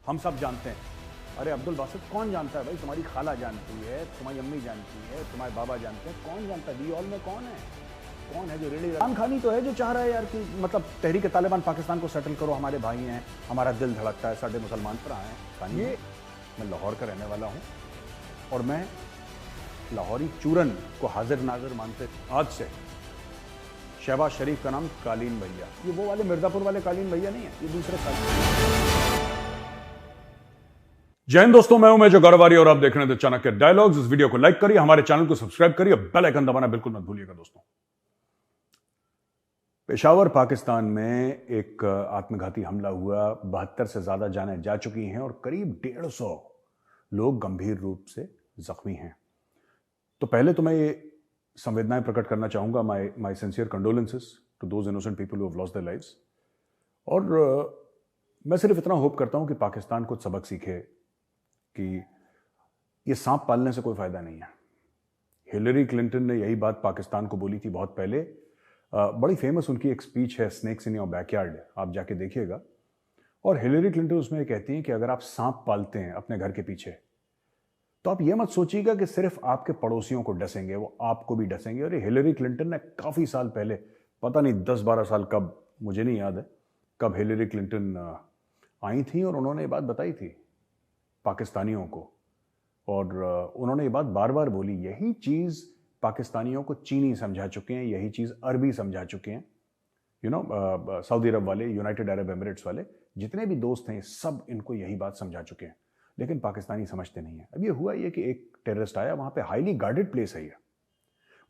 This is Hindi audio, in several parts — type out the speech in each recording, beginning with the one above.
हम सब जानते हैं। अरे अब्दुल बासित, कौन जानता है भाई? तुम्हारी खाला जानती है, तुम्हारी अम्मी जानती है, तुम्हारे बाबा जानते हैं, कौन जानता है? वी ऑल में कौन है? कौन है जो रेडी? इमरान खान ही तो है जो चाह रहा है यार कि मतलब तहरीक तालिबान पाकिस्तान को सेटल करो, हमारे भाई हैं, हमारा दिल धड़कता है, साढ़े मुसलमान पर आए। ये मैं लाहौर का रहने वाला हूँ और मैं लाहौरी चूरन को हाजिर नाजिर मानते आज से शहबाज शरीफ का नाम कालीन भैया, ये वो वाले मिर्जापुर वाले कालीन भैया नहीं है, ये दूसरे कालीन। जय हिंद दोस्तों, मैं हूं मेजर गौरवारी और आप देख रहे हैं चाणक्य डायलॉग्स। इस वीडियो को लाइक करिए, हमारे चैनल को सब्सक्राइब करिए, बेल आइकन दबाना बिल्कुल मत भूलिएगा दोस्तों। पेशावर पाकिस्तान में एक आत्मघाती हमला हुआ, 72 से ज्यादा जानें जा चुकी हैं और करीब 150 लोग गंभीर रूप से जख्मी हैं। तो पहले तो मैं ये संवेदनाएं प्रकट करना चाहूंगा, my sincere condolences to those innocent people who have lost their lives. और मैं सिर्फ इतना होप करता हूं कि पाकिस्तान कुछ सबक सीखे कि ये सांप पालने से कोई फायदा नहीं है। हिलरी क्लिंटन ने यही बात पाकिस्तान को बोली थी बहुत पहले। बड़ी फेमस उनकी एक स्पीच है, स्नेक्स इन योर बैकयार्ड, आप जाके देखिएगा। और हिलरी क्लिंटन उसमें कहती हैं कि अगर आप सांप पालते हैं अपने घर के पीछे तो आप ये मत सोचिएगा कि सिर्फ आपके पड़ोसियों को डसेंगे, वो आपको भी डसेंगे। और ये हिलरी क्लिंटन ने काफी साल पहले, पता नहीं 10-12 साल कब, मुझे नहीं याद है कब हिलरी क्लिंटन आई थी और उन्होंने ये बात बताई थी पाकिस्तानियों को। और उन्होंने ये बात बार बार बोली। यही चीज पाकिस्तानियों को चीनी समझा चुके हैं, यही चीज अरबी समझा चुके हैं, सऊदी अरब वाले, यूनाइटेड अरब एमिरेट्स वाले, जितने भी दोस्त हैं सब इनको यही बात समझा चुके हैं, लेकिन पाकिस्तानी समझते नहीं है। अब ये हुआ ये कि एक टेररिस्ट आया, वहां पे हाईली गार्डेड प्लेस है, ये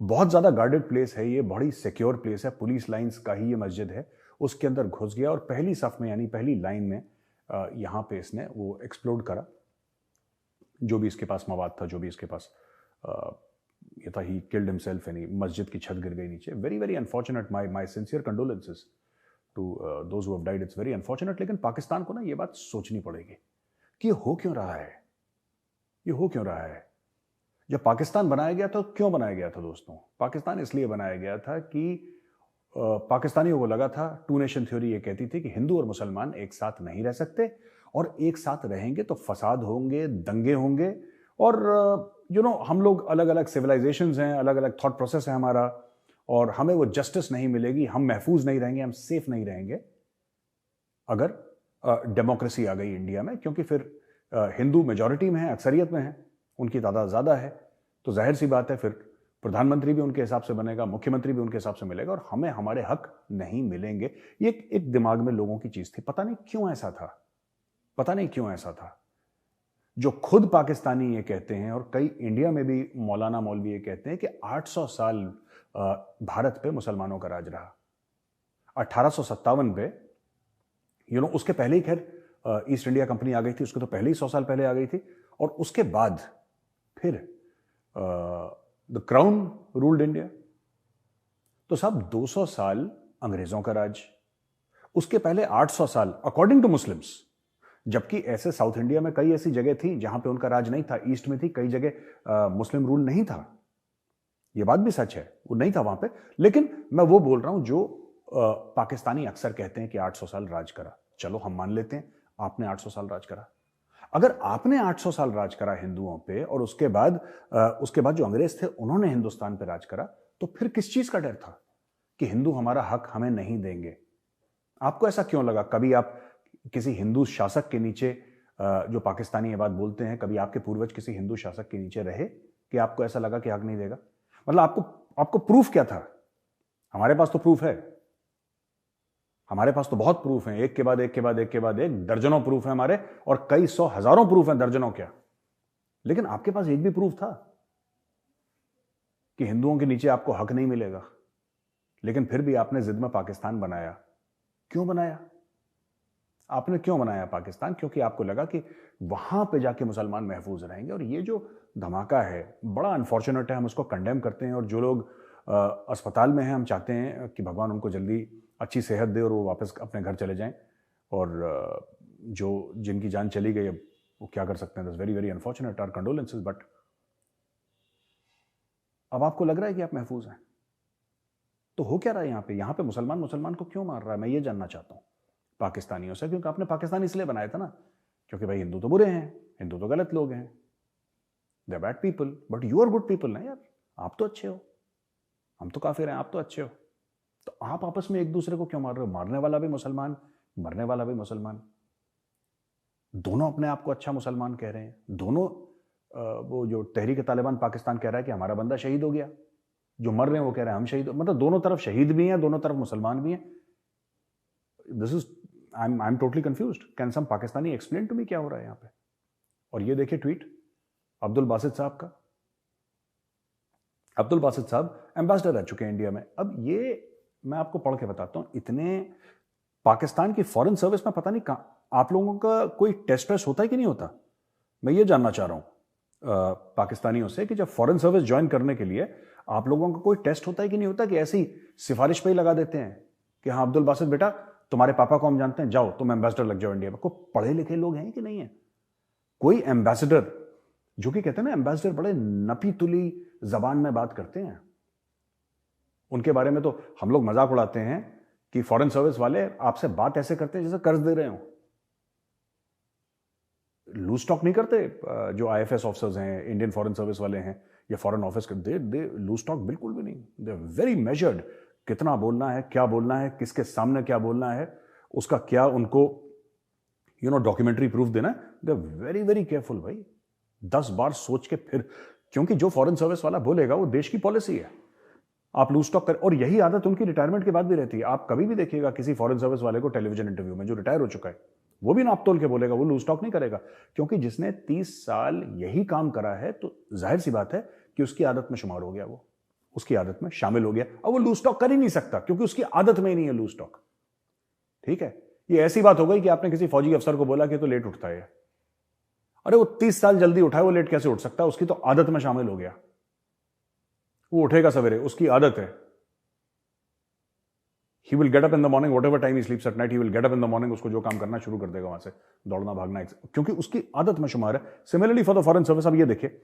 बहुत ज्यादा गार्डेड प्लेस है, ये बड़ी सिक्योर प्लेस है, पुलिस लाइंस का ही ये मस्जिद है। उसके अंदर घुस गया और पहली सफ में यानी पहली लाइन में यहां पे इसने वो एक्सप्लोड करा, जो भी इसके पास मवाद था, जो भी इसके पास ये था। ही किल्ड हिमसेल्फ, यानी मस्जिद की छत गिर गई नीचे। Very very unfortunate, my sincere condolences to those who have died. It's very unfortunate. लेकिन पाकिस्तान को ना ये बात सोचनी पड़ेगी कि ये हो क्यों रहा है, ये हो क्यों रहा है। जब पाकिस्तान बनाया गया तो क्यों बनाया गया था दोस्तों? पाकिस्तान इसलिए बनाया गया था कि पाकिस्तानियों को लगा था, टू नेशन थ्योरी ये कहती थी कि हिंदू और मुसलमान एक साथ नहीं रह सकते, और एक साथ रहेंगे तो फसाद होंगे, दंगे होंगे, और हम लोग अलग अलग सिविलाइजेशंस हैं, अलग अलग थॉट प्रोसेस है हमारा, और हमें वो जस्टिस नहीं मिलेगी, हम महफूज नहीं रहेंगे, हम सेफ नहीं रहेंगे अगर डेमोक्रेसी आ गई इंडिया में। क्योंकि फिर हिंदू मेजॉरिटी में है, अक्सरियत में है, उनकी तादाद ज्यादा है, तो जाहिर सी बात है फिर प्रधानमंत्री भी उनके हिसाब से बनेगा, मुख्यमंत्री भी उनके हिसाब से मिलेगा, और हमें हमारे हक नहीं मिलेंगे। ये एक दिमाग में लोगों की चीज थी। पता नहीं क्यों ऐसा था, पता नहीं क्यों ऐसा था। जो खुद पाकिस्तानी ये कहते हैं, और कई इंडिया में भी मौलाना मौलवी ये कहते हैं कि 800 साल भारत पे मुसलमानों का राज रहा। 1857 पे, उसके पहले ही खैर ईस्ट इंडिया कंपनी आ गई थी, उसके तो पहले ही 100 साल पहले आ गई थी। और उसके बाद फिर द क्राउन रूल्ड इंडिया। तो सब 200 साल अंग्रेजों का राज, उसके पहले 800 साल अकॉर्डिंग टू मुस्लिम्स। जबकि ऐसे साउथ इंडिया में कई ऐसी जगह थी जहां पे उनका राज नहीं था, ईस्ट में थी, कई जगह मुस्लिम रूल नहीं था, यह बात भी सच है, वो नहीं था वहां पे। लेकिन मैं वो बोल रहा हूं जो पाकिस्तानी अक्सर कहते हैं कि 800 साल राज करा। चलो हम मान लेते हैं आपने 800 साल राज करा। अगर आपने 800 साल राज करा हिंदुओं पे, और उसके बाद जो अंग्रेज थे उन्होंने हिंदुस्तान पे राज करा, तो फिर किस चीज का डर था कि हिंदू हमारा हक हमें नहीं देंगे? आपको ऐसा क्यों लगा? कभी आप किसी हिंदू शासक के नीचे, जो पाकिस्तानी ये बात बोलते हैं, कभी आपके पूर्वज किसी हिंदू शासक के नीचे रहे कि आपको ऐसा लगा कि हक नहीं देगा? मतलब आपको प्रूफ क्या था? हमारे पास तो प्रूफ है, हमारे पास तो बहुत प्रूफ हैं, एक के बाद एक के बाद एक के बाद एक, दर्जनों प्रूफ है हमारे, और कई सौ हजारों प्रूफ हैं, दर्जनों क्या। लेकिन आपके पास एक भी प्रूफ था कि हिंदुओं के नीचे आपको हक नहीं मिलेगा? लेकिन फिर भी आपने जिद में पाकिस्तान बनाया। क्यों बनाया? आपने क्यों बनाया पाकिस्तान? क्योंकि आपको लगा कि वहां पे जाके मुसलमान महफूज रहेंगे। और ये जो धमाका है बड़ा अनफॉर्चुनेट है, हम उसको कंडेम करते हैं। और जो लोग अस्पताल में हैं, हम चाहते हैं कि भगवान उनको जल्दी अच्छी सेहत दे और वो वापस अपने घर चले जाएं। और जो जिनकी जान चली गई, अब वो क्या कर सकते हैं? That's very very unfortunate, our condolences. But अब आपको लग रहा है कि आप महफूज हैं, तो हो क्या रहा है यहाँ पे मुसलमान को क्यों मार रहा है? मैं ये जानना चाहता हूं पाकिस्तानियों से, क्योंकि आपने पाकिस्तान इसलिए बनाया था ना क्योंकि भाई हिंदू तो बुरे हैं, हिंदू तो गलत लोग हैं, they bad people, but you are good people ना यार, आप तो अच्छे हो, हम तो काफिर हैं, आप तो अच्छे हो, तो आप आपस में एक दूसरे को क्यों मार रहे हो? मारने वाला भी मुसलमान, मरने वाला भी मुसलमान, दोनों अपने आप को अच्छा मुसलमान कह रहे हैं, दोनों वो जो तहरीक तालिबान पाकिस्तान कह रहा है कि हमारा बंदा शहीद हो गया, जो मर रहे हैं वो कह रहे हैं हम शहीद, मतलब दोनों तरफ शहीद भी हैं, दोनों तरफ मुसलमान भी हैं। This is I am totally confused, can some Pakistani explain to me क्या हो रहा है यहाँ पे? और ये देखिए ट्वीट अब्दुल बासित साहब का। अब्दुल बासित साहब एम्बेसडर रह चुके हैं इंडिया में। अब ये मैं आपको पढ़ के बताता हूं, इतने पाकिस्तान की फॉरेन सर्विस में पता नहीं कहां आप लोगों का कोई टेस्ट वेस्ट होता है कि नहीं होता? मैं ये जानना चाह रहा हूं पाकिस्तानियों से कि जब फॉरेन सर्विस ज्वाइन करने के लिए आप लोगों का कोई टेस्ट होता है कि नहीं होता, कि ऐसी सिफारिश पे ही लगा देते हैं कि हाँ अब्दुल बासित बेटा तुम्हारे पापा को हम जानते हैं, जाओ तुम एम्बेसडर लग जाओ इंडिया में। कोई पढ़े लिखे लोग हैं कि नहीं है? कोई एम्बेसडर जो कि कहते हैं ना एम्बेसडर बड़े नपी तुली जबान में बात करते हैं, उनके बारे में तो हम लोग मजाक उड़ाते हैं कि फॉरेन सर्विस वाले आपसे बात ऐसे करते हैं जैसे कर्ज दे रहे हो। लूज टॉक नहीं करते जो आईएफएस ऑफिसर्स हैं, इंडियन फॉरेन सर्विस वाले हैं या फॉरेन ऑफिस के, दे लूज टॉक बिल्कुल भी नहीं, दे वेरी मेजर्ड। कितना बोलना है, क्या बोलना है, किसके सामने क्या बोलना है, उसका क्या उनको डॉक्यूमेंट्री प्रूफ देना है, दे वेरी वेरी केयरफुल भाई, 10 बार सोच के फिर, क्योंकि जो फॉरेन सर्विस वाला बोलेगा वो देश की पॉलिसी है। आप लूज टॉक कर, और यही आदत उनकी रिटायरमेंट के बाद भी रहती है। आप कभी भी देखिएगा किसी फॉरेन सर्विस वाले को टेलीविजन इंटरव्यू में जो रिटायर हो चुका है, वो भी नाप तोल के बोलेगा, वो लूज टॉक नहीं करेगा, क्योंकि जिसने 30 साल यही काम करा है तो जाहिर सी बात है कि उसकी आदत में शुमार हो गया, वो उसकी आदत में शामिल हो गया। अब वो लूज टॉक कर ही नहीं सकता क्योंकि उसकी आदत में ही नहीं है लूज टॉक। ठीक है, ये ऐसी बात हो गई कि आपने किसी फौजी अफसर को बोला कि तो लेट उठता है, अरे वो 30 साल जल्दी उठाए, वो लेट कैसे उठ सकता है? उसकी तो आदत में शामिल हो गया, वो उठेगा सवेरे, उसकी आदत है। He will get up in the morning, whatever time he sleeps at night, he will get up in the morning, उसको जो काम करना शुरू कर देगा वहां से, दौड़ना भागना, क्योंकि उसकी आदत में शुमार है। Similarly for the foreign service. अब ये देखिए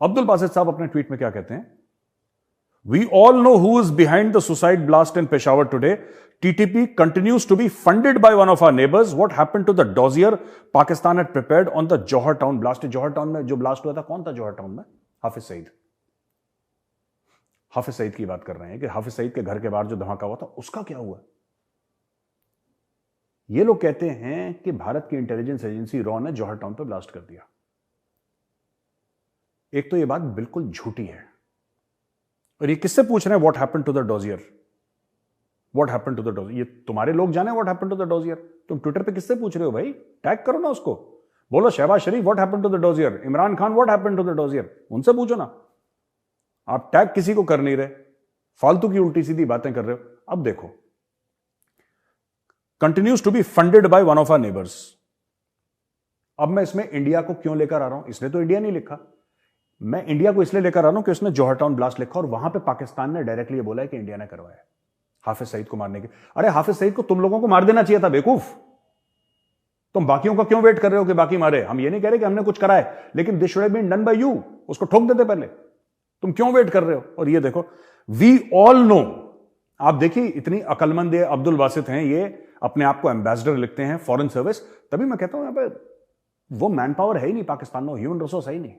अब्दुल बासित साहब अपने ट्वीट में क्या कहते हैं, We all know who is behind the suicide blast in Peshawar today. TTP continues to be funded by one of our neighbors. What happened to the dossier Pakistan had prepared on the Johar Town blast? Johar Town में जो blast हुआ था, कौन था Johar Town में? हाफिज सईद। हाफिज सईद की बात कर रहे हैं कि हाफिज सईद के घर के बाहर जो धमाका हुआ था उसका क्या हुआ? ये लोग कहते हैं कि भारत की इंटेलिजेंस एजेंसी रॉ ने जौहर टाउन पर ब्लास्ट कर दिया। एक तो ये बात बिल्कुल झूठी है, और ये किससे पूछ रहे हैं what happened to the dossier? What happened to the dossier? ये तुम्हारे लोग जाने what happened to the dossier? तुम ट्विटर पे किससे पूछ रहे हो भाई? टैग करो ना उसको, बोलो Shahbaz Sharif what happened to the dossier, Imran Khan what happened to the dossier, उनसे पूछो ना। आप टैग किसी को कर नहीं रहे, फालतू की उल्टी सीधी बातें कर रहे हो। अब देखो, continues to be funded by one of our neighbours. अब मैं इसमें इंडिया को क्यों लेकर आ रहा हूं? इसने तो इंडिया नहीं लिखा, मैं इंडिया को इसलिए लेकर आ रहा हूं कि उसने जौहर टाउन ब्लास्ट लिखा और वहां पे पाकिस्तान ने डायरेक्टली बोला है कि इंडिया ने करवाया हाफिज सईद को मारने के। अरे हाफिज सईद को तुम लोगों को मार देना चाहिए था बेवकूफ, तुम बाकियों का क्यों वेट कर रहे हो कि बाकी मारे? हम ये नहीं कह रहे कि हमने कुछ करा है, लेकिन this should have been done by you, उसको ठोक देते पहले, तुम क्यों वेट कर रहे हो? और ये देखो, वी ऑल नो, आप देखिए इतनी अकलमंद अब्दुल बासित हैं, ये अपने आप को एम्बेसडर लिखते हैं फॉरेन सर्विस। तभी मैं कहता हूं यहां पर वो मैन पावर है ही नहीं पाकिस्तान में, ह्यूमन रिसोर्स है ही नहीं।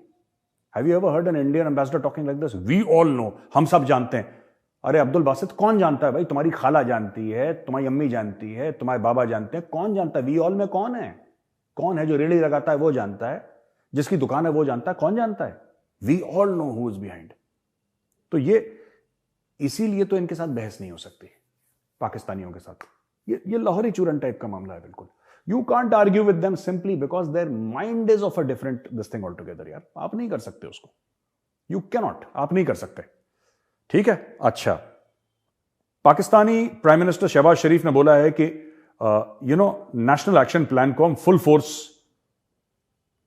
Have you ever heard an Indian ambassador talking like this? We all know, हम सब जानते हैं। अरे अब्दुल बासित कौन जानता है भाई? तुम्हारी खाला जानती है, तुम्हारी अम्मी जानती है, तुम्हारे बाबा जानते हैं, कौन जानता है? वी ऑल में कौन है? कौन है जो रेडी लगाता है वो जानता है, जिसकी दुकान है वो जानता है, कौन जानता है? We all know who is behind. तो ये इसीलिए तो इनके साथ बहस नहीं हो सकती पाकिस्तानियों के साथ। ये लाहौरी चूरन टाइप का मामला है बिल्कुल। You can't argue with them simply because their mind is of a different this thing altogether यार। आप नहीं कर सकते उसको, you cannot, आप नहीं कर सकते। ठीक है, अच्छा, पाकिस्तानी प्राइम मिनिस्टर शहबाज शरीफ ने बोला है कि नेशनल एक्शन प्लान को हम फुल फोर्स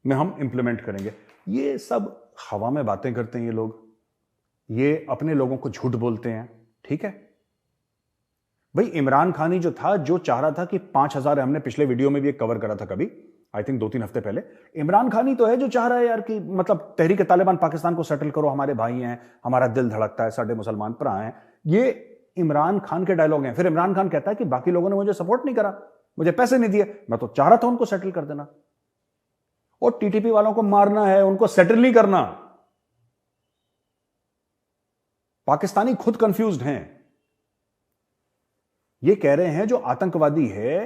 में हम इंप्लीमेंट करेंगे। ये सब हवा में बातें करते हैं ये लोग, ये अपने लोगों को झूठ बोलते हैं। ठीक है भाई, इमरान खान ही जो था, जो चाह रहा था कि 5,000, हमने पिछले वीडियो में भी एक कवर करा था कभी, आई थिंक 2-3 हफ्ते पहले, इमरान खान ही तो है जो चाह रहा है यार कि मतलब तहरीक तालिबान पाकिस्तान को सेटल करो, हमारे भाई हैं, हमारा दिल धड़कता है, साढ़े मुसलमान भरा हैं। ये इमरान खान के डायलॉग हैं। फिर इमरान खान कहता है कि बाकी लोगों ने मुझे सपोर्ट नहीं करा, मुझे पैसे नहीं दिए, मैं तो चाह रहा था उनको सेटल कर देना। और टीटीपी वालों को मारना है, उनको सेटल नहीं करना। पाकिस्तानी खुद कंफ्यूज्ड हैं। ये कह रहे हैं जो आतंकवादी है,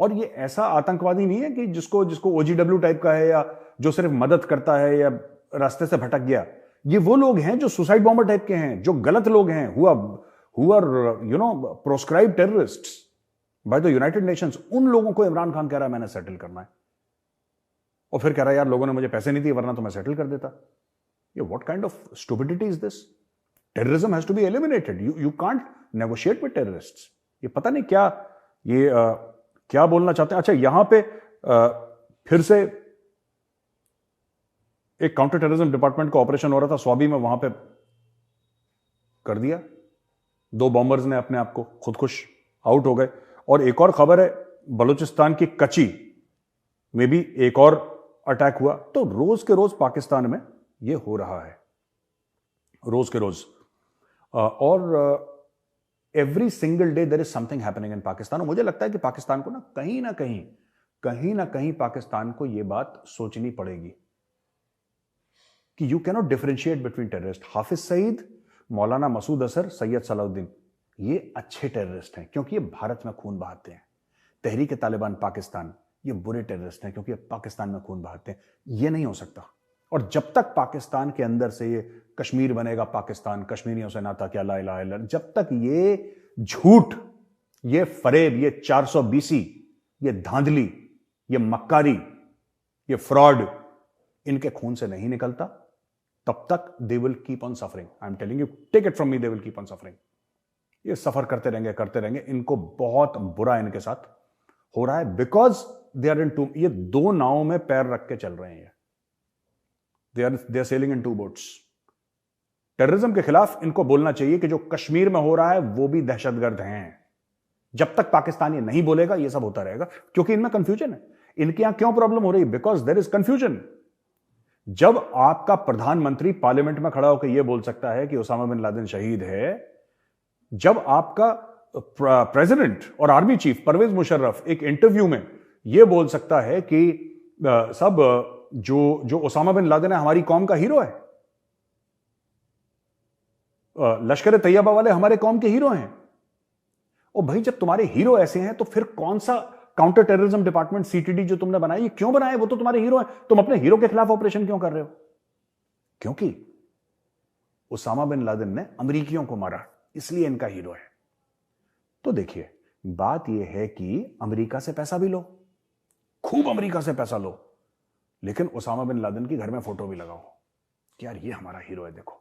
और ये ऐसा आतंकवादी नहीं है कि जिसको ओजीडब्ल्यू टाइप का है या जो सिर्फ मदद करता है या रास्ते से भटक गया। ये वो लोग हैं जो सुसाइड बॉम्बर टाइप के हैं, जो गलत लोग हैं, who are proscribe terrorists by the United Nations. उन लोगों को इमरान खान कह रहा है मैंने सेटल करना है, और फिर कह रहा है यार लोगों ने मुझे पैसे नहीं दिए वरना तो मैं सेटल कर देता। ये what kind of stupidity is this? Terrorism has to be eliminated. You can't negotiate with terrorists. ये पता नहीं क्या ये क्या बोलना चाहते हैं। अच्छा, यहां पे फिर से एक काउंटर टेररिज्म डिपार्टमेंट का ऑपरेशन हो रहा था स्वाबी में, वहां पे कर दिया। 2 बॉम्बर्स ने अपने आप को खुदकुश आउट हो गए। और एक और खबर है, बलूचिस्तान की कची में भी एक और अटैक हुआ। तो रोज के रोज पाकिस्तान में ये हो रहा है, रोज के रोज। और every single day there is something happening in Pakistan. और मुझे लगता है कि पाकिस्तान को कहीं ना कहीं पाकिस्तान को यह बात सोचनी पड़ेगी कि you cannot differentiate between terrorist. Hafiz Saeed, Maulana Masood असर, सैयद सलाउद्दीन, ये अच्छे टेररिस्ट हैं क्योंकि ये भारत में खून बहाते हैं। तहरीक तालिबान पाकिस्तान, ये बुरे टेररिस्ट हैं क्योंकि ये पाकिस्तान में खून बहाते हैं। ये नहीं हो सकता। और जब तक पाकिस्तान के अंदर से ये कश्मीर बनेगा पाकिस्तान, कश्मीरियों से नाता क्या, ला इलाहा इल्लल्लाह, जब तक ये झूठ, ये फरेब, ये 420, ये धांधली, ये मक्कारी, ये फ्रॉड इनके खून से नहीं निकलता, तब तक they will keep on suffering. I am telling you, take it from me, they will keep on suffering. ये सफर करते रहेंगे। इनको बहुत बुरा इनके साथ हो रहा है because they are in two, ये 2 नावों में पैर रख के चल रहे हैं। They are sailing in 2 boats. Terrorism के खिलाफ इनको बोलना चाहिए कि जो कश्मीर में हो रहा है वो भी दहशतगर्द हैं। जब तक पाकिस्तान ये नहीं बोलेगा ये सब होता रहेगा, क्योंकि इनमें कंफ्यूजन है। इनके यहां क्यों प्रॉब्लम हो रही है? Because there is confusion. जब आपका प्रधानमंत्री पार्लियामेंट में खड़ा होकर यह बोल सकता है कि ओसामा बिन लादेन शहीद है, जब आपका प्रेसिडेंट और आर्मी चीफ परवेज मुशर्रफ एक इंटरव्यू में यह बोल सकता है कि सब जो ओसामा बिन लादेन है हमारी कौम का हीरो है, लश्कर तैयबा वाले हमारे कौम के हीरो हैं। और भाई जब तुम्हारे हीरो ऐसे हैं तो फिर कौन सा काउंटर टेररिज्म डिपार्टमेंट सीटीडी जो तुमने बनाया, ये क्यों बनाया? वो तो तुम्हारे हीरो हैं। तुम अपने हीरो के खिलाफ ऑपरेशन क्यों कर रहे हो? क्योंकि ओसामा बिन लादेन ने अमेरिकियों को मारा, इसलिए इनका हीरो है। तो देखिए, बात यह है कि अमेरिका से पैसा भी लो, खूब अमेरिका से पैसा लो, लेकिन ओसामा बिन लादेन की घर में फोटो भी लगाओ कि यार ये हमारा हीरो है, देखो।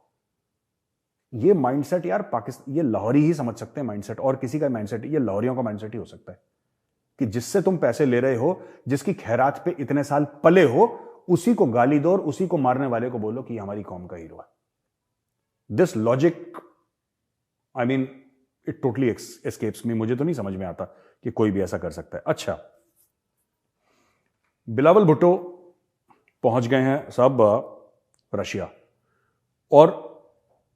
ये माइंडसेट यार पाकिस्तान, ये लाहौरी ही समझ सकते हैं माइंडसेट, और किसी का माइंडसेट, ये लाहौरियों का माइंडसेट ही हो सकता है कि जिससे तुम पैसे ले रहे हो, जिसकी खैरात पे इतने साल पले हो, उसी को गाली दो और उसी को मारने वाले को बोलो कि हमारी कौम का हीरो है। This logic, I mean, it totally escapes me. मुझे तो नहीं समझ में आता कि कोई भी ऐसा कर सकता है। अच्छा, बिलावल भुट्टो पहुंच गए हैं सब रशिया, और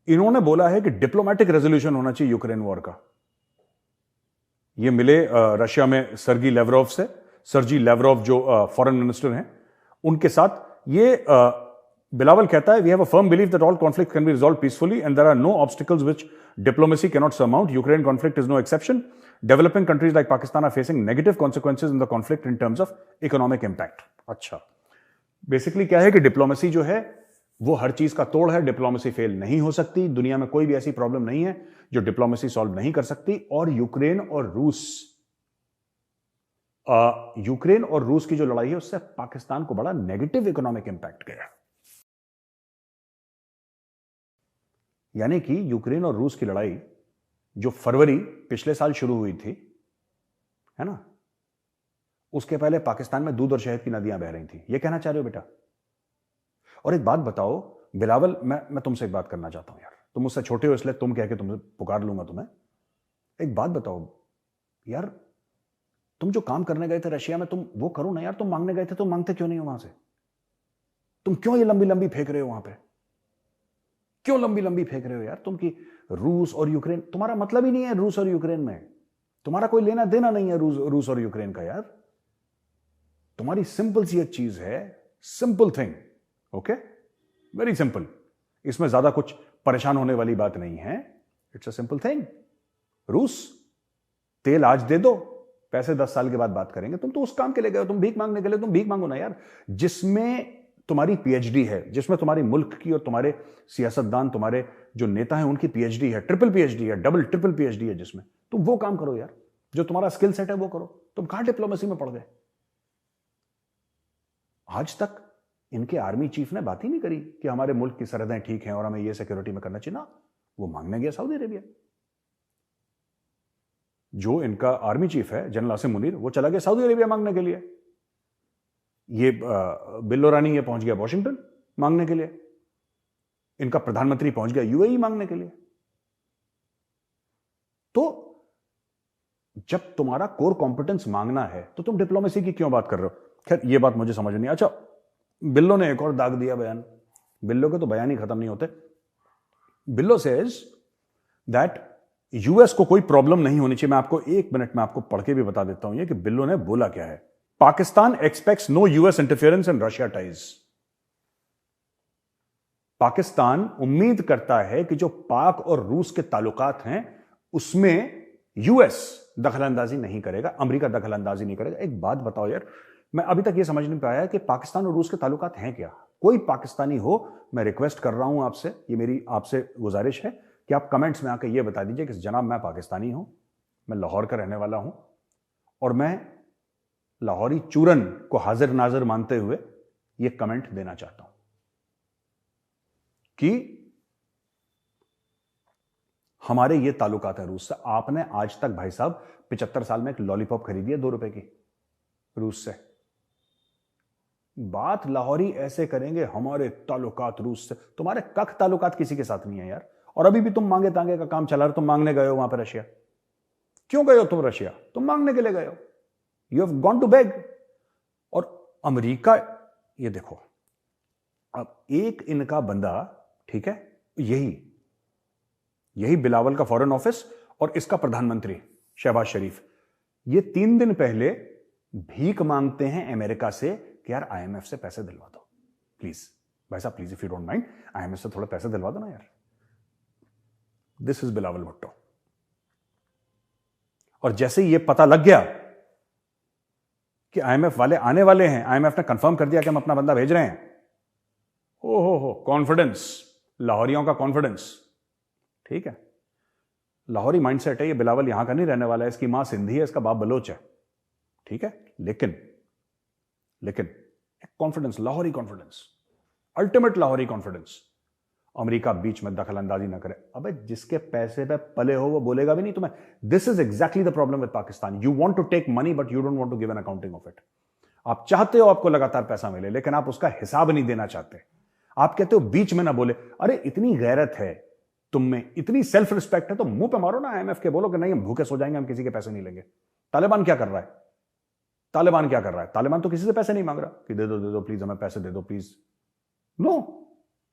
इन्होंने बोला है कि डिप्लोमेटिक रेजोल्यूशन होना चाहिए यूक्रेन वॉर का। ये मिले रशिया में सर्गी लेवरोव से। सर्जी लेवरोव जो फॉरेन मिनिस्टर हैं, उनके साथ ये बिलावल कहता है, we have a firm believe that all conflict can be resolve peacefully and there are no obstacles which diplomacy can not surmount. Ukraine conflict is no exception. Developing countries like Pakistan are facing negative consequences in the conflict in terms of economic impact. अच्छा, बेसिकली क्या है कि डिप्लोमेसी जो है वो हर चीज का तोड़ है. डिप्लोमेसी फेल नहीं हो सकती. दुनिया में कोई भी ऐसी प्रॉब्लम नहीं है जो डिप्लोमेसी सॉल्व नहीं कर सकती. और यूक्रेन और रूस की जो लड़ाई है उससे पाकिस्तान को बड़ा नेगेटिव इकोनॉमिक इंपैक्ट गया. यानी कि यूक्रेन और रूस की लड़ाई जो फरवरी पिछले साल शुरू हुई थी, है ना, उसके पहले पाकिस्तान में दूध और शहद की नदियां बह रही थी. ये कहना चाह रहे हो बेटा? और एक बात बताओ बिलावल, मैं तुमसे एक बात करना चाहता हूं यार. तुम मुझसे छोटे हो इसलिए तुम कह के तुमसे पुकार लूंगा तुम्हें. एक बात बताओ यार, तुम जो काम करने गए थे रशिया में, तुम वो करो ना यार. तुम मांगने गए थे, तुम मांगते क्यों नहीं हो वहां से? तुम क्यों ये लंबी लंबी फेंक रहे हो वहां पे? क्यों लंबी लंबी फेंक रहे हो यार तुम? कि रूस और यूक्रेन, तुम्हारा मतलब ही नहीं है रूस और यूक्रेन में. तुम्हारा कोई लेना देना नहीं है रूस और यूक्रेन का यार. तुम्हारी सिंपल सी एक चीज है simple thing, okay, very simple. इसमें ज्यादा कुछ परेशान होने वाली बात नहीं है। It's a simple thing. रूस, तेल आज दे दो, पैसे 10 साल के बाद बात करेंगे। तुम तो उस काम के लिए गए हो, तुम भीख मांगने के लिए, तुम भीख मांगो ना यार। जिसमें तुम्हारी पीएचडी है, जिसमें तुम्हारी मुल्क की और तुम्हारे सियासतदान, तुम्हारे जो नेता हैं उनकी पीएचडी है, ट्रिपल पीएचडी है, डबल ट्रिपल पीएचडी है, जिसमें तुम वो काम करो यार, जो तुम्हारा स्किल सेट है वो करो। तुम कहां डिप्लोमेसी में पड़ गए? आज तक इनके आर्मी चीफ ने बात ही नहीं करी कि हमारे मुल्क की सरहदें ठीक हैं और हमें ये सिक्योरिटी में करना चाहिए ना। वो मांगने गया सऊदी अरेबिया। जो इनका आर्मी चीफ है जनरल आसिम मुनीर, वो चला गया सऊदी अरेबिया मांगने के लिए। ये बिल्लो रानी ये पहुंच गया वॉशिंगटन मांगने के लिए। इनका प्रधानमंत्री पहुंच गया यूएई मांगने के लिए। तो जब तुम्हारा कोर कॉम्पिटेंस मांगना है तो तुम डिप्लोमेसी की क्यों बात कर रहे हो? खैर ये बात मुझे समझ नहीं। अच्छा, बिल्लो ने एक और दाग दिया बयान। बिल्लो के तो बयान ही खत्म नहीं होते। बिल्लो सेज दैट यूएस को कोई प्रॉब्लम नहीं होनी चाहिए। मैं आपको 1 मिनट में आपको पढ़ के भी बता देता हूं ये कि बिल्लो ने बोला क्या है। Pakistan aspects no US interference in Russia ties. Pakistan उम्मीद करता है कि जो पाक और रूस के ताल्लुकात हैं उसमें यूएस दखलंदाजी नहीं करेगा, अमेरिका दखलंदाजी नहीं करेगा। एक बात बताओ यार, मैं अभी तक यह समझ नहीं पाया कि पाकिस्तान और रूस के ताल्लुकात हैं क्या। कोई पाकिस्तानी हो, मैं रिक्वेस्ट कर रहा हूं आपसे, ये मेरी आपसे गुजारिश है कि आप कमेंट्स में आकर यह बता दीजिए कि जनाब मैं पाकिस्तानी हूं, मैं लाहौर का रहने वाला हूं और मैं लाहौरी चूरन को हाजिर नाजिर मानते हुए यह कमेंट देना चाहता हूं कि हमारे ये ताल्लुकात है रूस से। आपने आज तक भाई साहब 75 साल में एक लॉलीपॉप खरीदी है 2 रुपए की रूस से। बात लाहौरी ऐसे करेंगे हमारे ताल्लुकात रूस से। तुम्हारे कख ताल्लुकात किसी के साथ नहीं है यार। और अभी भी तुम मांगे तांगे का काम चला रहे। तुम मांगने गए हो वहां पर रशिया। क्यों गए हो तुम रशिया? तुम मांगने के लिए गए हो। You have gone to beg. और अमेरिका, ये देखो, अब एक इनका बंदा, ठीक है, यही बिलावल का फॉरेन ऑफिस और इसका प्रधानमंत्री शहबाज शरीफ, ये 3 दिन पहले भीख मांगते हैं अमेरिका से कि यार आईएमएफ से पैसे दिलवा दो प्लीज। भाई साहब please, if you don't mind, IMF से थोड़ा पैसे दिलवा दो ना यार। This is Bilawal Bhutto. और जैसे ही ये पता लग गया कि आईएमएफ वाले आने वाले हैं, आईएमएफ ने कंफर्म कर दिया कि हम अपना बंदा भेज रहे हैं, हो कॉन्फिडेंस, लाहौरियों का कॉन्फिडेंस। ठीक है, लाहौरी माइंडसेट है। ये बिलावल यहां का नहीं रहने वाला है। इसकी मां सिंधी है, इसका बाप बलोच है। ठीक है, लेकिन confidence, Lahori confidence, ultimate Lahori confidence. America बीच में दखल अंदाजी ना करे। अबे जिसके पैसे पे पले हो वो बोलेगा भी नहीं तुम्हें। This is exactly the problem with Pakistan. You want to take money but you don't want to give an accounting of it. आप चाहते हो आपको लगातार पैसा मिले, लेकिन आप उसका हिसाब नहीं देना चाहते। आप कहते हो बीच में ना बोले। अरे इतनी गैरत है तुम में, इतनी सेल्फ रिस्पेक्ट है तो मुंह पे मारो ना आईएमएफ के, बोलो कि नहीं हम भूखे सो जाएंगे, हम किसी के पैसे नहीं लेंगे। तालिबान क्या कर रहा है? तालिबान तो किसी से पैसे नहीं मांग रहा कि दे दो प्लीज, हमें पैसे दे दो please. No,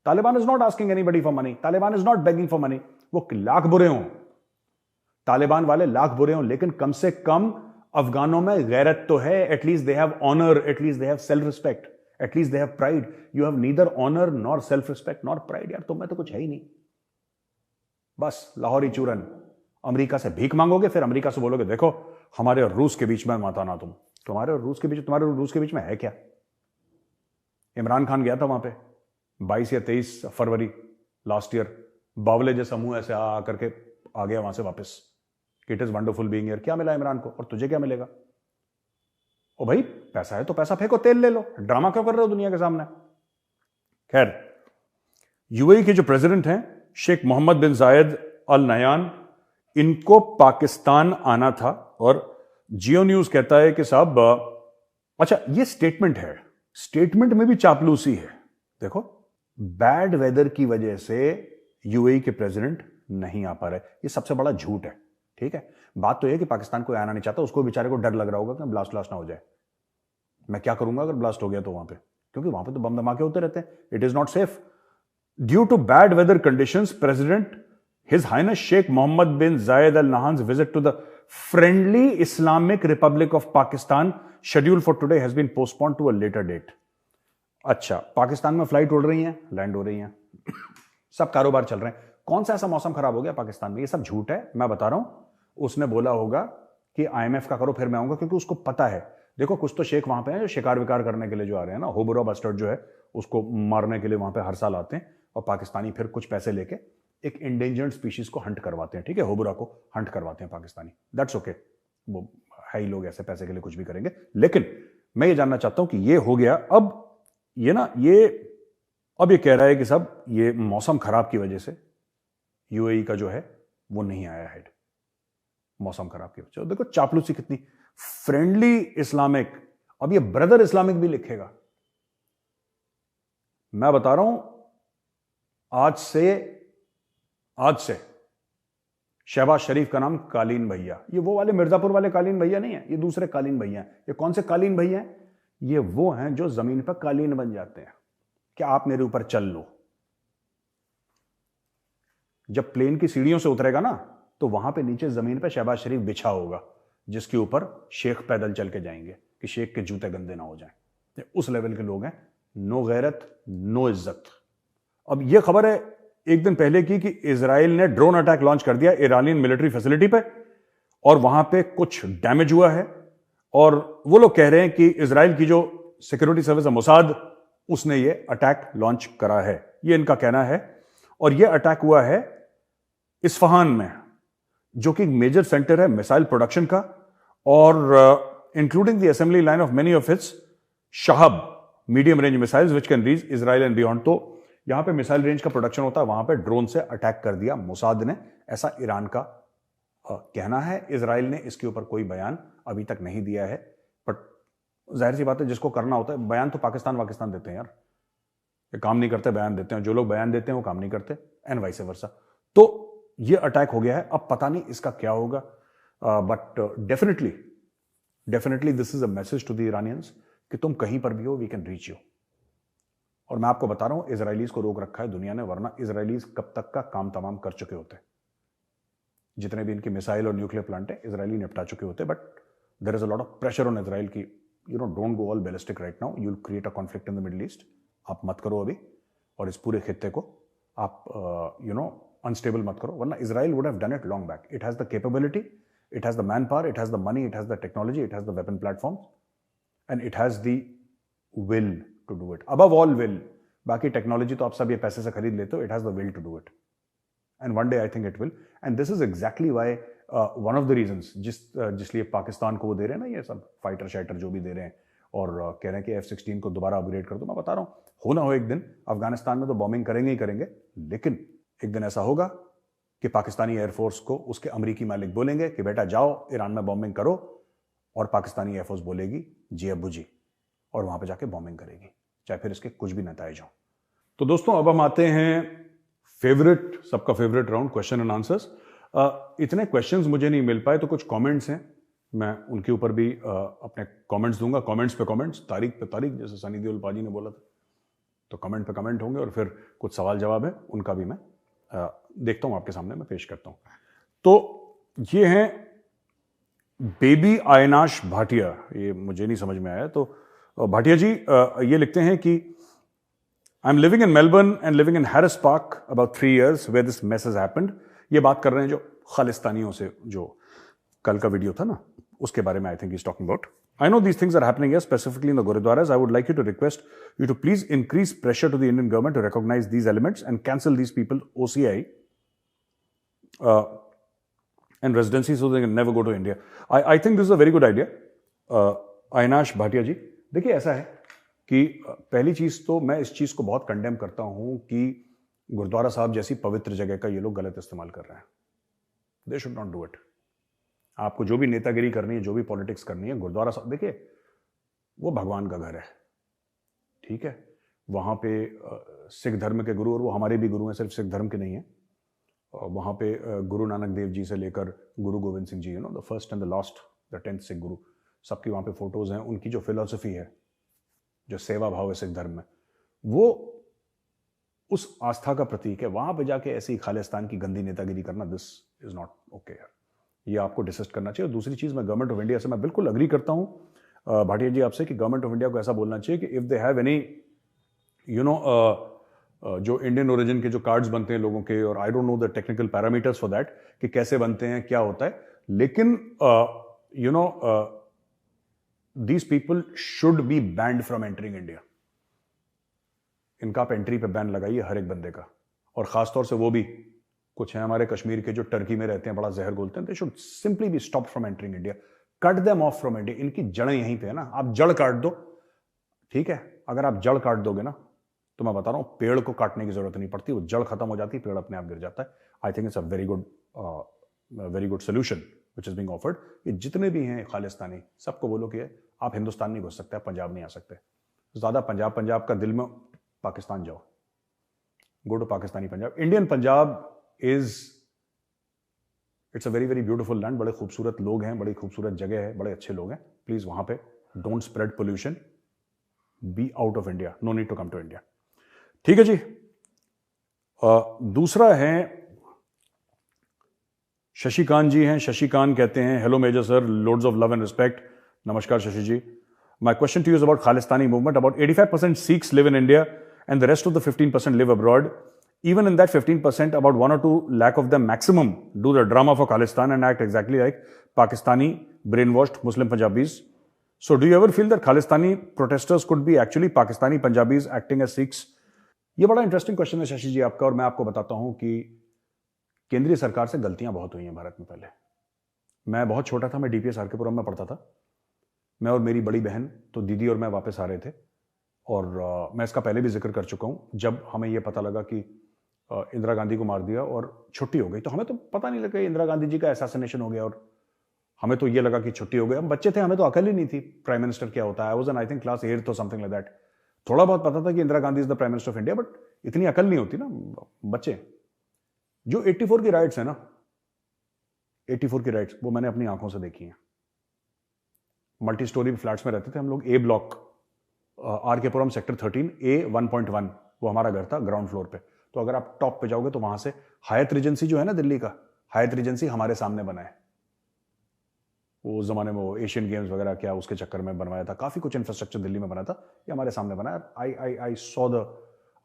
Taliban is not asking anybody for money. Taliban is not begging for money. वो लाख बुरे हों, तालिबान वाले लाख बुरे हों, लेकिन कम से कम अफगानों में गैरत तो है। At least they have honour, at least they have self respect, at least they have pride. You have neither honour nor self respect nor pride. यार तुम्हें तो कुछ है ही नहीं। बस लाहौरी चूरन। अमेरिका से भीख मांगोगे, फिर अमेरिका से बोलोगे देखो हमारे और रूस के बीच में मत आना तुम। तुम्हारे और रूस के बीच में है क्या? इमरान खान गया था वहां पे 22 या 23 फरवरी लास्ट ईयर। बावले जैसा मुंह ऐसे आ करके आ गया वहां से वापस। It is wonderful being here. क्या मिला इमरान को और तुझे क्या मिलेगा? ओ भाई पैसा है तो पैसा फेंको, तेल ले लो। ड्रामा क्यों कर रहे हो दुनिया के सामने? खैर, यूएई के जो प्रेसिडेंट हैं Sheikh Mohammed bin Zayed Al Nahyan, इनको पाकिस्तान आना था और जियो न्यूज कहता है कि साहब, अच्छा ये स्टेटमेंट है, स्टेटमेंट में भी चापलूसी है। देखो, बैड वेदर की वजह से यूएई के प्रेसिडेंट नहीं आ पा रहे। ये सबसे बड़ा झूठ है। ठीक है, बात तो यह कि पाकिस्तान कोई आना नहीं चाहता, उसको बेचारे को डर लग रहा होगा कि ब्लास्ट ना हो जाए। मैं क्या करूंगा अगर ब्लास्ट हो गया तो वहां पे, क्योंकि वहां पे तो बम धमाके होते रहते हैं। It is not safe. Due to bad weather conditions, president his highness Sheikh Mohammed bin Zayed Al Nahyan's visit to the friendly Islamic republic of Pakistan scheduled for today has been postponed to a later date. अच्छा, पाकिस्तान में फ्लाइट उड़ रही हैं, लैंड हो रही हैं, सब कारोबार चल रहे हैं। कौन सा ऐसा मौसम खराब हो गया पाकिस्तान में? ये सब झूठ है, मैं बता रहा हूं। उसने बोला होगा कि आईएमएफ का करो फिर मैं आऊंगा, क्योंकि उसको पता है। देखो, कुछ तो शेख वहां पे हैं जो शिकार विकार करने के लिए जो आ रहे हैं ना, होबुरा बस्टर्ड जो है उसको मारने के लिए वहां पे हर साल आते हैं, और पाकिस्तानी फिर कुछ पैसे लेके एक इंडेंजर्ड स्पीशीज को हंट करवाते हैं। ठीक है, होबुरा को हंट करवाते हैं पाकिस्तानी, दैट्स ओके। वो है ही, लोग ऐसे पैसे के लिए कुछ भी करेंगे। लेकिन मैं ये जानना चाहता हूं कि ये हो गया, अब ये ना, अब ये कह रहा है कि सब ये मौसम खराब की वजह से यूएई का जो है वो नहीं आया हेड, मौसम खराब की वजह से। देखो चापलूसी कितनी, फ्रेंडली इस्लामिक, अब ये ब्रदर इस्लामिक भी लिखेगा। मैं बता रहा हूं, आज से शहबाज शरीफ का नाम कालीन भैया, ये वो वाले मिर्जापुर वाले कालीन भैया नहीं है, ये दूसरे कालीन भैया हैं। ये कौन से कालीन भैया हैं? ये वो हैं जो जमीन पर कालीन बन जाते हैं कि आप मेरे ऊपर चल लो। जब प्लेन की सीढ़ियों से उतरेगा ना, तो वहां पे नीचे जमीन पे शहबाज शरीफ बिछा होगा, जिसके ऊपर शेख पैदल चल के जाएंगे कि शेख के जूते गंदे ना हो जाएं। उस लेवल के लोग हैं, नो गैरत नो इज्जत। अब यह खबर है एक दिन पहले की कि इजराइल ने ड्रोन अटैक लॉन्च कर दिया इरानियन मिलिट्री फैसिलिटी पे, और वहां पे कुछ डैमेज हुआ है। और वो लोग कह रहे हैं कि इजराइल की जो सिक्योरिटी सर्विस है मोसाद, उसने ये अटैक लॉन्च करा है, ये इनका कहना है। और ये अटैक हुआ है इस्फहान में, जो कि मेजर सेंटर है मिसाइल प्रोडक्शन का, और including the assembly line of many of its Shahab medium range missiles which can reach Israel and beyond. तो यहां पे मिसाइल रेंज का प्रोडक्शन होता है, वहां पे ड्रोन से अटैक कर दिया मोसाद ने, ऐसा ईरान का कहना है। इजराइल ने इसके ऊपर कोई बयान अभी तक नहीं दिया है, बट जाहिर सी बात है, जिसको करना होता है बयान तो पाकिस्तान देते हैं यार, ये काम नहीं करते, बयान देते हैं। जो लोग बयान देते हैं वो काम नहीं करते, एंड वाइस वर्सा। तो ये अटैक हो गया है, अब पता नहीं इसका क्या होगा, but definitely this is a message to the Iranians कि तुम कहीं पर भी हो, वी कैन रीच यू। और मैं आपको बता रहा हूं, इजराइलीज को रोक रखा है दुनिया ने, वरना इजराइलीज कब तक का काम तमाम कर चुके होते। जितने भी इनके मिसाइल और न्यूक्लियर प्लांट है, इजरायली निपटा चुके होते। But there is a lot of pressure on Israel की don't go all ballistic right now, you will create a conflict in the middle east. आप मत करो अभी, और इस पूरे खित्ते को आप अनस्टेबल मत करो, वरना Israel would have done it long back. It has the capability, it has the man power, it has the money, it has the technology, it has the weapon platform, and it has the will to do it. Above all will, बाकी टेक्नोलॉजी तो आप सब ये पैसे से खरीद लेते हो, it has the will to do it, and one day I think it will. And this is exactly why one of the reasons जिसलिए पाकिस्तान को वो दे रहे हैं ना, ये सब फाइटर शाइटर जो भी दे रहे हैं, और कह रहे हैं कि F-16 को दोबारा अपग्रेड कर दो। मैं बता रहा हूं, हो ना हो एक दिन अफगानिस्तान में तो बॉम्बिंग करेंगे ही करेंगे, लेकिन एक दिन ऐसा होगा कि पाकिस्तानी एयरफोर्स को उसके अमरीकी मालिक बोलेंगे कि बेटा जाओ ईरान में बॉम्बिंग करो, और पाकिस्तानी एयरफोर्स बोलेगी जी अब्बू जी, और वहां पे जाके बॉम्बिंग करेगी, चाहे फिर इसके कुछ भी नतज हो। तो दोस्तों, अब हम आते हैं सबका favourite round, question and answers. इतने क्वेश्चंस मुझे नहीं मिल पाए, तो कुछ कमेंट्स हैं, मैं उनके ऊपर भी अपने कमेंट्स दूंगा, कमेंट्स पे कमेंट्स, तारीख पे तारीख, जैसे सनी देओल पाजी ने बोला था। तो कमेंट पे कमेंट होंगे, और फिर कुछ सवाल जवाब है, उनका भी मैं देखता हूं, आपके सामने मैं पेश करता हूं। तो ये हैं बेबी आयनाश भाटिया, ये मुझे नहीं समझ में आया। तो भाटिया जी ये लिखते हैं कि I am living in Melbourne and living in Harris Park about 3 years where this mess has happened. ये बात कर रहे हैं जो खालिस्तानियों से, जो कल का वीडियो था ना, उसके बारे में I think is talking about. I know these things are happening here, specifically in the Gurudwaras. I would like you to request you to please increase pressure to the Indian government to recognize these elements and cancel these people OCI and residency so they can never go to India. I think this is a very good idea. Aynash Bhatia ji, देखिए ऐसा है कि पहली चीज तो मैं इस चीज को बहुत कंडेम करता हूं कि गुरुद्वारा साहब जैसी पवित्र जगह का ये लोग गलत इस्तेमाल कर रहे हैं। They should not do it. आपको जो भी नेतागिरी करनी है, जो भी पॉलिटिक्स करनी है, गुरुद्वारा साहब देखिए वो भगवान का घर है, ठीक है। वहां पे सिख धर्म के गुरु, और वो हमारे भी गुरु हैं, सिर्फ सिख धर्म के नहीं है। वहां पे गुरु नानक देव जी से लेकर Guru Gobind Singh ji, the first and the last, the 10th Sikh guru, सबकी वहां पे फोटोज हैं। उनकी जो फिलॉसफी है, जो सेवा भाव है सिख धर्म में, वो उस आस्था का प्रतीक है। वहां पे जाके ऐसी खालिस्तान की गंदी नेतागिरी करना, दिस इज नॉट ओके यार, ये आपको डिसिस्ट करना चाहिए। और दूसरी चीज, मैं गवर्नमेंट ऑफ इंडिया से मैं बिल्कुल अग्री करता हूं भाटिया जी आपसे, कि गवर्नमेंट ऑफ इंडिया को ऐसा बोलना चाहिए कि if they have any you know जो इंडियन ओरिजिन के जो कार्ड्स बनते हैं लोगों के, और I don't know the technical parameters for that कि कैसे बनते हैं, क्या होता है, लेकिन you know these people should be banned from entering India. इनका आप एंट्री पे बैन लगाइए हर एक बंदे का, और खासतौर से वो भी कुछ हैं हमारे कश्मीर के जो टर्की में रहते हैं, बड़ा जहर घोलते हैं। They should simply be stop from entering India, cut them of from India. इनकी जड़ें यहीं पे है ना, आप जड़ काट दो, ठीक है। अगर आप जड़ काट दोगे ना, तो मैं बता रहा हूं पेड़ को काटने की जरूरत नहीं पड़ती, वो जड़ खत्म हो जाती है, पेड़ अपने आप गिर जाता है। I think it's a very good solution which is being offered. ये जितने भी हैं खालिस्तानी, सबको बोलो कि आप हिंदुस्तान नहीं घुस सकते, आप पंजाब नहीं आ सकते। ज्यादा पंजाब का दिल में, पाकिस्तान जाओ, go to Pakistani Punjab. Indian Punjab it's a very very beautiful land. बड़े खूबसूरत लोग हैं, बड़ी खूबसूरत जगह है, बड़े अच्छे लोग हैं। प्लीज वहां पे don't spread pollution, be out of India, no need to come to India. ठीक है जी। दूसरा है शशिकांत जी हैं। शशिकांत कहते हैं, hello major sir, loads of love and respect. नमस्कार Shashi ji. My question to you is about Khalistani movement. About 85% Sikhs live in India and the rest of the 15% live abroad. Even in that 15%, about 1 or 2 lakh of them maximum do the drama for Khalistan and act exactly like Pakistani brainwashed Muslim Punjabis. So do you ever feel that Khalistani protesters could be actually Pakistani Punjabis acting as Sikhs? ये बड़ा इंटरेस्टिंग क्वेश्चन है शशि जी आपका, और मैं आपको बताता हूं कि केंद्रीय सरकार से गलतियां बहुत हुई हैं भारत में। पहले मैं बहुत छोटा था, मैं डीपीएस आरकेपुरम में पढ़ता था। मैं और मेरी बड़ी बहन, तो दीदी और मैं वापस आ रहे थे, और मैं इसका पहले भी जिक्र कर चुका हूं। जब हमें यह पता लगा कि इंदिरा गांधी को मार दिया और छुट्टी हो गई, तो हमें तो पता नहीं लगा इंदिरा गांधी जी का असैसिनेशन हो गया, और हमें तो ये लगा कि छुट्टी हो गई। हम बच्चे थे, हमें तो अकल ही नहीं थी प्राइम मिनिस्टर क्या होता है। I was in I think class 8 और समथिंग लाइक दैट। थोड़ा बहुत पता था कि Indira Gandhi is the prime minister of India, but इतनी अकल नहीं होती ना बच्चे। जो 84 की राइट्स है ना, 84 की राइट्स, वो मैंने अपनी आंखों से देखी हैं। मल्टी स्टोरी फ्लैट्स में रहते थे हम लोग। ए ब्लॉक, आरकेपुरम सेक्टर 13 A1.1, वो हमारा घर था ग्राउंड फ्लोर पे। तो अगर आप टॉप पे जाओगे तो वहां से हायत रिजेंसी जो है ना दिल्ली का, हायत रिजेंसी हमारे सामने बना है। वो उस जमाने में वो एशियन गेम्स वगैरह क्या उसके चक्कर में बनवाया था, काफी कुछ इंफ्रास्ट्रक्चर दिल्ली में बना था, ये हमारे सामने बना है।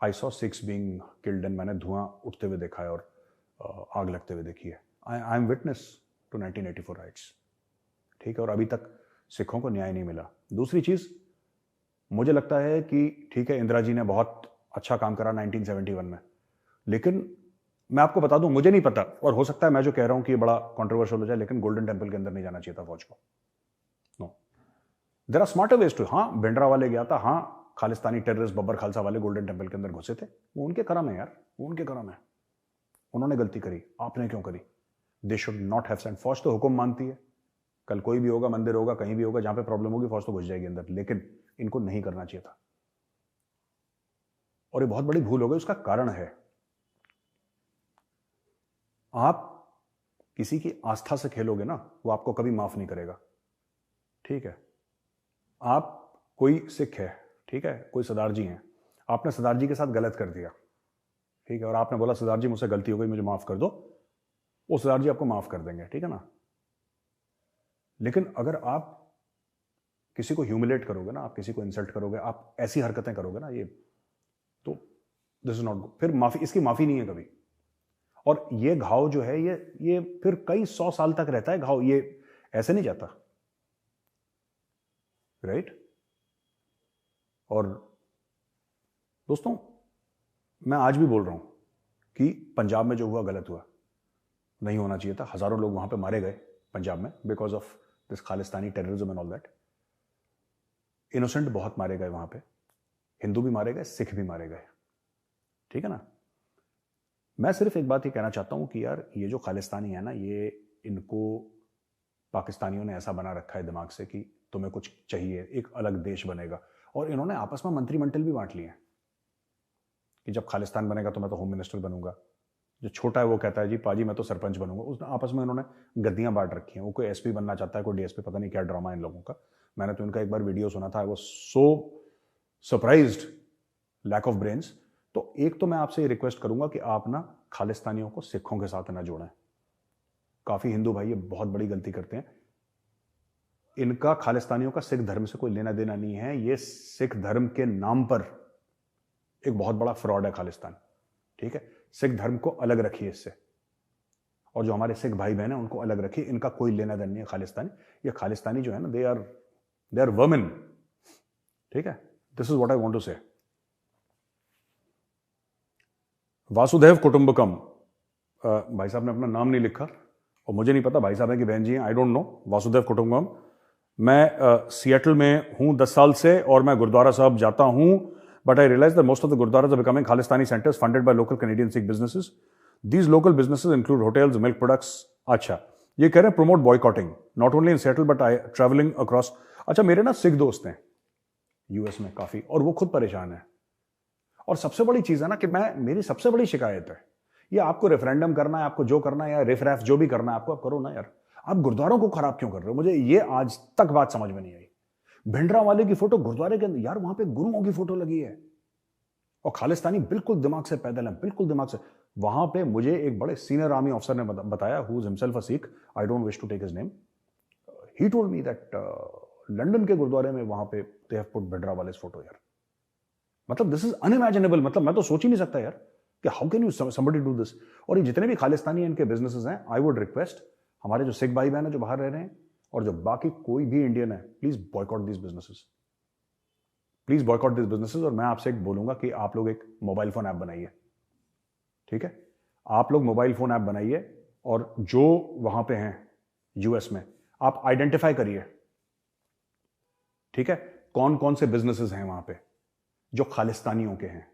I saw Sikhs being killed, and मैंने धुआं उठते हुए देखा है और आग लगते हुए देखी है। I am witness to 1984 riots, ठीक है। और अभी तक सिखों को न्याय नहीं मिला। दूसरी चीज, मुझे लगता है कि ठीक है इंदिरा जी ने बहुत अच्छा काम करा 1971 में, लेकिन मैं आपको बता दूं, मुझे नहीं पता, और हो सकता है मैं जो कह रहा हूं कि ये बड़ा कंट्रोवर्शियल हो जाए, लेकिन गोल्डन टेंपल के अंदर नहीं जाना चाहिए था फौज को। No, there are smarter ways to. हाँ, भिंडरा वाले गया था, हाँ, खालिस्तानी टेररिस्ट बब्बर खालसा वाले गोल्डन टेंपल के अंदर घुसे थे, वो उनके करम है यार, वो उनके करम है। उन्होंने गलती करी, आपने क्यों करी? They should not have sent. फौज तो हुक्म मानती है, कल कोई भी होगा, मंदिर होगा, कहीं भी होगा, जहां पे प्रॉब्लम होगी फौज तो घुस जाएगी अंदर, लेकिन इनको नहीं करना चाहिए था, और ये बहुत बड़ी भूल हो गई। उसका कारण है, आप किसी की आस्था से खेलोगे ना, वो आपको कभी माफ नहीं करेगा, ठीक है। आप, कोई सिख है, ठीक है, कोई सरदार जी हैं, आपने सरदार जी के साथ गलत कर दिया, ठीक है, और आपने बोला सरदार जी मुझसे गलती हो गई, मुझे माफ कर दो, वो सरदार जी आपको माफ कर देंगे, ठीक है ना। लेकिन अगर आप किसी को ह्यूमिलेट करोगे ना, आप किसी को इंसल्ट करोगे, आप ऐसी हरकतें करोगे ना, ये तो दिस इज नॉट गुड। फिर माफी, इसकी माफी नहीं है कभी। और ये घाव जो है, ये फिर कई 100 साल तक रहता है घाव, ये ऐसे नहीं जाता, राइट। और दोस्तों, मैं आज भी बोल रहा हूं कि पंजाब में जो हुआ गलत हुआ, नहीं होना चाहिए था। हजारों लोग वहां पे मारे गए पंजाब में because of this Khalistani terrorism and all that. Innocent बहुत मारे गए वहां पे, हिंदू भी मारे गए, सिख भी मारे गए, ठीक है ना। मैं सिर्फ एक बात ये कहना चाहता हूं कि यार ये जो खालिस्तानी है ना, ये इनको पाकिस्तानियों ने ऐसा बना रखा है दिमाग से कि तुम्हें कुछ चाहिए, एक अलग देश बनेगा। और इन्होंने आपस में मंत्रिमंडल भी बांट लिए कि जब खालिस्तान बनेगा तो मैं तो होम मिनिस्टर बनूंगा। जो छोटा है वो कहता है जी पाजी मैं तो सरपंच बनूंगा। उस आपस में इन्होंने गद्दियां बांट रखी हैं। वो कोई एसपी बनना चाहता है, कोई डीएसपी, पता नहीं क्या ड्रामा है इन लोगों का। मैंने तो इनका एक बार वीडियो सुना था, I was so surprised, lack of brains. तो एक तो मैं आपसे ये रिक्वेस्ट करूंगा कि आप ना खालिस्तानियों को सिखों के साथ ना जोड़ें। काफी हिंदू भाई ये बहुत बड़ी गलती करते हैं। इनका खालिस्तानियों का सिख धर्म से कोई लेना देना नहीं है। ये सिख धर्म के नाम पर एक बहुत बड़ा फ्रॉड है खालिस्तान, ठीक है। सिख धर्म को अलग रखिए इससे, और जो हमारे सिख भाई बहन हैं उनको अलग रखिए। इनका कोई लेना देना नहीं है खालिस्तानी। ये खालिस्तानी जो है ना, दे आर वर्मिन, ठीक है। This is what I want to say. वासुदेव कुटुंबकम, भाई साहब ने अपना नाम नहीं लिखा और मुझे नहीं पता भाई साहब है कि बहन जी हैं, आई डोंट नो। वासुदेव कुटुंबकम, मैं सिएटल में हूं 10 साल से और मैं गुरुद्वारा साहब जाता हूं, but I realise that most of the gurdwaras are becoming Khalistani centres funded by local Canadian Sikh businesses. These local businesses include hotels, milk products. अच्छा, ये कह रहे हैं promote boycotting not only in Seattle but I travelling across. अच्छा, मेरे ना सिख दोस्त हैं यूएस में काफी, और वो खुद परेशान है। और सबसे बड़ी चीज है ना कि मेरी सबसे बड़ी शिकायत है, ये आपको रेफरेंडम करना है, आपको जो करना है या रेफरेफ जो भी करना है आपको, आप करो ना यार। आप गुरुद्वारों को खराब क्यों कर रहे हो? मुझे ये आज तक बात समझ में नहीं आई। भिंडरा वाले की फोटो गुरुद्वारे के अंदर, यार वहां पे गुरुओं की फोटो लगी है और खालिस्तानी बिल्कुल दिमाग से पैदल है, बिल्कुल दिमाग से। वहां पे मुझे एक बड़े सीनियर आर्मी ऑफिसर ने बताया, who is himself a Sikh, I don't wish to take his name, he told me that London के गुरुद्वारे में वहां पे दे हैव पुट भिंडरा वाले फोटो। यार मतलब दिस इज अनइमेजिनेबल, मतलब मैं तो सोच ही नहीं सकता यार कि how can you somebody do this. और ये जितने भी खालिस्तानी इनके बिजनेसेस हैं, आई वुड रिक्वेस्ट हमारे जो सिख भाई बहन है जो बाहर रह रहे हैं और जो बाकी कोई भी इंडियन है, please boycott this businesses, please boycott this businesses. और मैं आपसे एक बोलूंगा कि आप लोग एक मोबाइल फोन ऐप बनाइए, ठीक है। आप लोग मोबाइल फोन ऐप बनाइए और जो वहां पे हैं यूएस में, आप आइडेंटिफाई करिए, ठीक है, कौन कौन से बिजनेसेस हैं वहां पे जो खालिस्तानियों के हैं,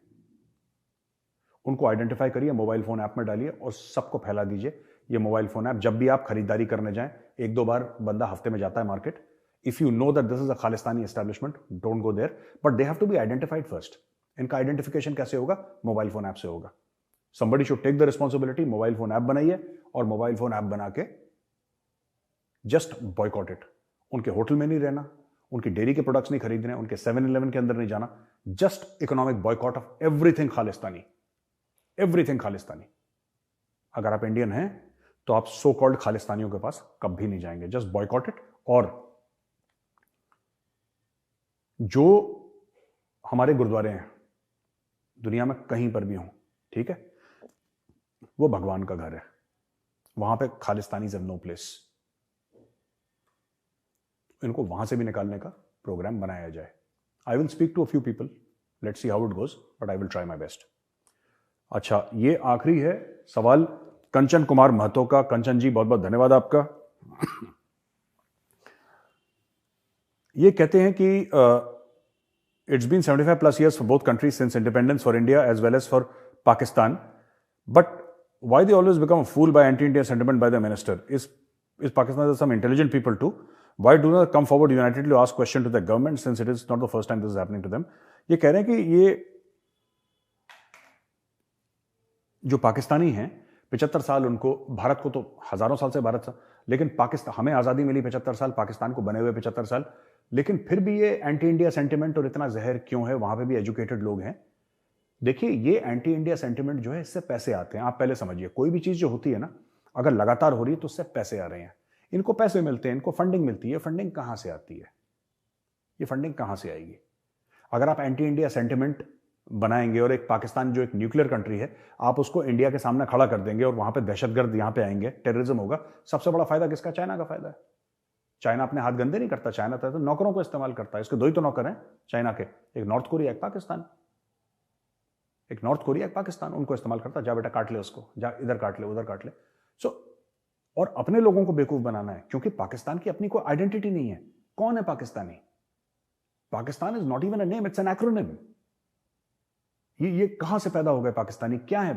उनको आइडेंटिफाई करिए, मोबाइल फोन ऐप में डालिए और सबको फैला दीजिए ये मोबाइल फोन ऐप। जब भी आप खरीदारी करने जाएं, 1-2 बार बंदा हफ्ते में जाता है market, if you know that this is a Khalistani establishment, don't go there, but they have to be identified first. इनका आइडेंटिफिकेशन कैसे होगा? मोबाइल फोन ऐप से होगा। Somebody should take the responsibility, mobile phone app बनाइए और मोबाइल फोन ऐप बना के जस्ट बॉयकॉट इट। उनके होटल में नहीं रहना, उनकी डेयरी के प्रोडक्ट्स नहीं खरीदने, उनके 7-Eleven के अंदर नहीं जाना, just economic boycott of everything Khalistani, everything Khalistani. अगर आप इंडियन हैं तो आप सो कॉल्ड खालिस्तानियों के पास कभी नहीं जाएंगे, जस्ट बॉयकॉट इट। और जो हमारे गुरुद्वारे हैं दुनिया में कहीं पर भी हों, ठीक है, वो भगवान का घर है, वहां पे खालिस्तानी इज नो प्लेस। इनको वहां से भी निकालने का प्रोग्राम बनाया जाए। I will speak to a few people, let's see how it goes, but I will try my best. अच्छा, ये आखिरी है सवाल कंचन कुमार महतो का। कंचन जी, बहुत बहुत धन्यवाद आपका। ये कहते हैं कि it's been 75+ years for both countries since independence for India as well as for Pakistan, but why they always become a fool by anti India sentiment by the minister? Is Pakistan some intelligent people too? Why do not come forward unitedly to ask question to the government since it is not the first time this is happening to them? ये कह रहे हैं कि ये जो पाकिस्तानी हैं 75 साल उनको, भारत को तो हजारों साल से भारत था, लेकिन पाकिस्तान, हमें आजादी मिली 75 साल, पाकिस्तान को बने हुए 75 साल, लेकिन फिर भी ये एंटी इंडिया सेंटिमेंट और इतना जहर क्यों है? वहां पे भी एजुकेटेड लोग हैं। देखिए, ये एंटी इंडिया सेंटिमेंट जो है, इससे पैसे आते हैं। आप पहले समझिए, कोई भी चीज जो होती है ना, अगर लगातार हो रही है तो उससे पैसे आ रहे हैं, इनको पैसे मिलते हैं, इनको फंडिंग मिलती है। फंडिंग कहां से आती है? ये फंडिंग कहां से आएगी? अगर आप एंटी इंडिया सेंटिमेंट बनाएंगे और एक पाकिस्तान जो एक न्यूक्लियर कंट्री है, आप उसको इंडिया के सामने खड़ा कर देंगे और वहां पे दहशतगर्द यहां पे आएंगे, टेररिज्म होगा, सबसे बड़ा फायदा किसका? चाइना का फायदा है। चाइना अपने हाथ गंदे नहीं करता, चाइना तो नौकरों को इस्तेमाल करता है। इसके दो ही तो नौकर हैं चाइना के, एक नॉर्थ कोरिया, एक पाकिस्तान। एक नॉर्थ कोरिया, एक पाकिस्तान, उनको इस्तेमाल करता, जा बेटा काट ले उसको, जा इधर काट ले, उधर काट ले। सो और अपने लोगों को बेवकूफ बनाना है, क्योंकि पाकिस्तान की अपनी कोई आइडेंटिटी नहीं है। कौन है Pakistani? Pakistan is not even a name, it's an acronym. ये कहां से पैदा हो गए पाकिस्तानी? क्या है?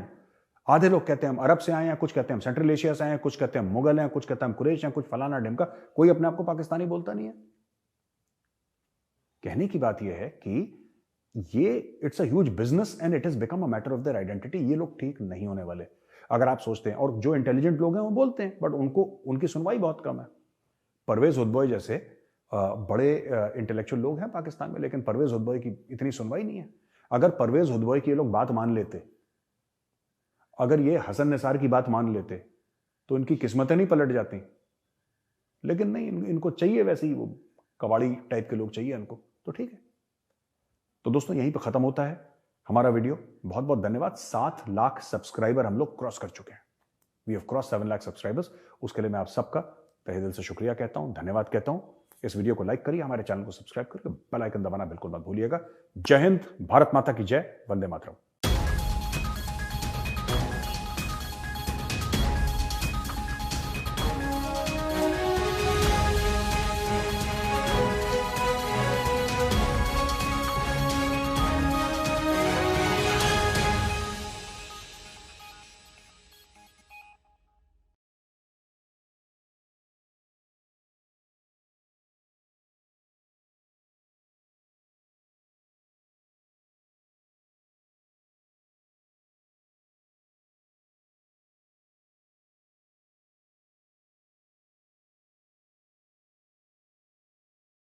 आधे लोग कहते हैं हम अरब से आए हैं, कुछ कहते हैं हम सेंट्रल एशिया से आए हैं, कुछ कहते हैं हम मुगल हैं, कुछ कहते हैं हम कुरैश हैं, कुछ फलाना ढिमका। कोई अपने आप को पाकिस्तानी बोलता नहीं है। कहने की बात यह है कि ये it's a huge business and it is become a matter of their identity. ये लोग ठीक नहीं होने वाले, अगर आप सोचते हैं। और जो इंटेलिजेंट लोग हैं वो बोलते हैं, बट उनकी सुनवाई बहुत कम है। परवेज हुदबॉय जैसे बड़े इंटेलेक्चुअल लोग हैं पाकिस्तान में, लेकिन परवेज हुदबॉय की इतनी सुनवाई नहीं है। अगर परवेज हुदबॉय की ये लोग बात मान लेते, अगर ये हसन निसार की बात मान लेते, तो इनकी किस्मतें नहीं पलट जाती। लेकिन नहीं, इनको चाहिए वैसे ही, वो कबाड़ी टाइप के लोग चाहिए इनको, तो ठीक है। तो दोस्तों, यहीं पे खत्म होता है हमारा वीडियो, बहुत बहुत धन्यवाद। 7 लाख सब्सक्राइबर हम लोग क्रॉस कर चुके हैं। We have cross 7 lakh subscribers. उसके लिए मैं आप सबका तहे दिल से शुक्रिया कहता हूं, धन्यवाद कहता हूं। इस वीडियो को लाइक करिए, हमारे चैनल को सब्सक्राइब करके बेल आइकन दबाना बिल्कुल मत भूलिएगा। जय हिंद, भारत माता की जय, वंदे मातरम।